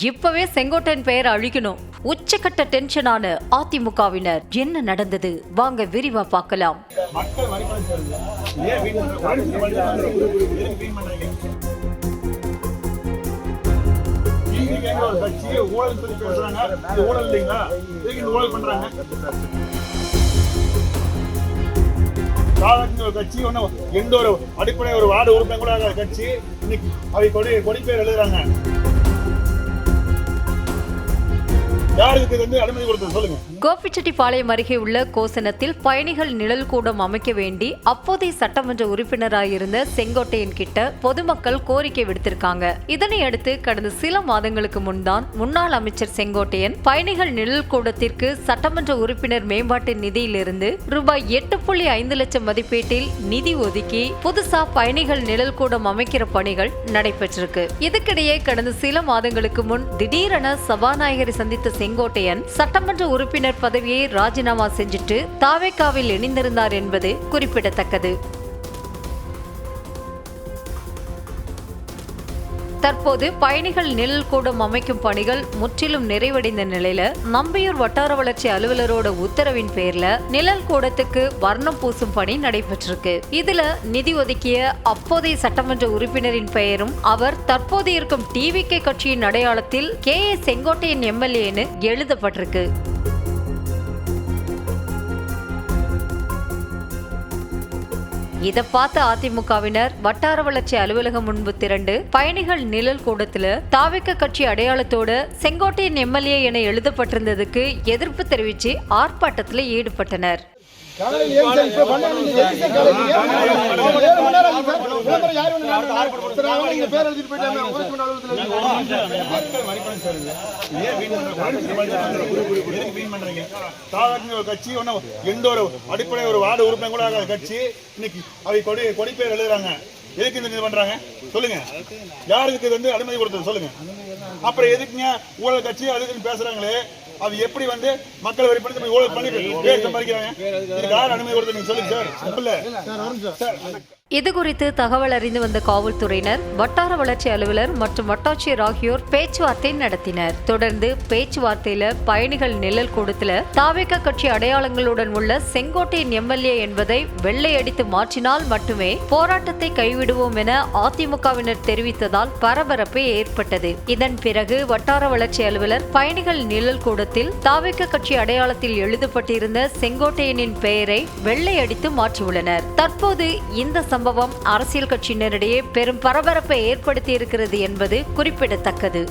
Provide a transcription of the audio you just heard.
இப்பவே செங்கோட்டையன் பெயரை அழிக்கணும். உச்சக்கட்ட டென்ஷனான அதிமுகவினர். என்ன நடந்தது வாங்க விரிவா பார்க்கலாம். கட்சி எந்த ஒரு அடிப்படை ஒரு வார்டு உறுப்பினர் கூட கட்சி இன்னைக்கு அவை கொடி பேர் எழுதுறாங்க. கோபிச்செட்டிப்பாளையம் அருகே உள்ள கோசனத்தில் பயணிகள் நிழல் கூடம் அமைக்க வேண்டி அப்போதைய சட்டமன்ற உறுப்பினராயிருந்த செங்கோட்டையன் கிட்ட பொதுமக்கள் கோரிக்கை விடுத்திருக்காங்க. இதனையடுத்து கடந்த சில மாதங்களுக்கு முன்தான் முன்னாள் அமைச்சர் செங்கோட்டையன் பயணிகள் நிழல் கூடத்திற்கு சட்டமன்ற உறுப்பினர் மேம்பாட்டு நிதியிலிருந்து ரூபாய் 8.5 லட்சம் மதிப்பீட்டில் நிதி ஒதுக்கி புதுசா பயணிகள் நிழல் கூடம் அமைக்கிற பணிகள் நடைபெற்றிருக்கு. இதுக்கிடையே கடந்த சில மாதங்களுக்கு முன் திடீரென சபாநாயகரை சந்தித்த செங்கோட்டையன் சட்டமன்ற உறுப்பினர் பதவியை ராஜினாமா செஞ்சுட்டு தாவேகாவில் இணைந்திருந்தார் என்பது குறிப்பிடத்தக்கது. தற்போது பயணிகள் நிழல் கூடம் அமைக்கும் பணிகள் முற்றிலும் நிறைவடைந்த நிலையில நம்பியூர் வட்டார வளர்ச்சி அலுவலரோட உத்தரவின் பேர்ல நிழல் கூடத்துக்கு வர்ணம் பூசும் பணி நடைபெற்றிருக்கு. இதுல நிதி ஒதுக்கிய அப்போதைய சட்டமன்ற உறுப்பினரின் பெயரும் அவர் தற்போது இருக்கும் டிவிகே கட்சியின் அடையாளத்தில் KA செங்கோட்டையன் MLAன்னு எழுதப்பட்டிருக்கு. இதை பார்த்த அதிமுகவினர் வட்டார வளர்ச்சி அலுவலகம் முன்பு திரண்டு பயணிகள் நிழல் கூடத்துல தாவேகா கட்சி அடையாளத்தோட செங்கோட்டையன் MLA என எழுதப்பட்டிருந்ததுக்கு எதிர்ப்பு தெரிவித்து ஆர்ப்பாட்டத்தில் ஈடுபட்டனர். கட்சி எந்த ஒரு அடிப்படை ஒரு வார்டு உறுப்பினர் கூட கட்சி இன்னைக்கு அவை கொடி பேர் எழுதுறாங்க. எதுக்கு இந்த பண்றாங்க சொல்லுங்க? யாருக்கு வந்து அனுமதி கொடுத்தது சொல்லுங்க? அப்புறம் எதுக்குங்க ஊழல் கட்சி அதுக்குன்னு பேசுறாங்களே, அது எப்படி மக்கள் வரிப்படுத்தி ஊழல் பண்ணி பேர் சம்பாதிக்கிறாங்க? இதுக்கு யார் அனுமதி கொடுத்து நீங்க சொல்லுங்க சார். இது குறித்து தகவல் அறிந்து வந்த காவல்துறையினர், வட்டார வளர்ச்சி அலுவலர் மற்றும் வட்டாட்சியர் ஆகியோர் பேச்சுவார்த்தை நடத்தினர். தொடர்ந்து பேச்சுவார்த்தையில பயணிகள் நிழல் கூடத்துல தாவேகா கட்சி அடையாளங்களுடன் உள்ள செங்கோட்டையன் MLA என்பதை வெள்ளை அடித்து மாற்றினால் மட்டுமே போராட்டத்தை கைவிடுவோம் என அதிமுகவினர் தெரிவித்ததால் பரபரப்பு ஏற்பட்டது. இதன் பிறகு வட்டார வளர்ச்சி அலுவலர் பயணிகள் நிழல் கூடத்தில் தாவேகா கட்சி அடையாளத்தில் எழுதப்பட்டிருந்த செங்கோட்டையனின் பெயரை வெள்ளை அடித்து மாற்றியுள்ளனர். தற்போது இந்த சம்பவம் அரசியல் கட்சியினரிடையே பெரும் பரபரப்பை ஏற்படுத்தி இருக்கிறது என்பது குறிப்பிடத்தக்கது.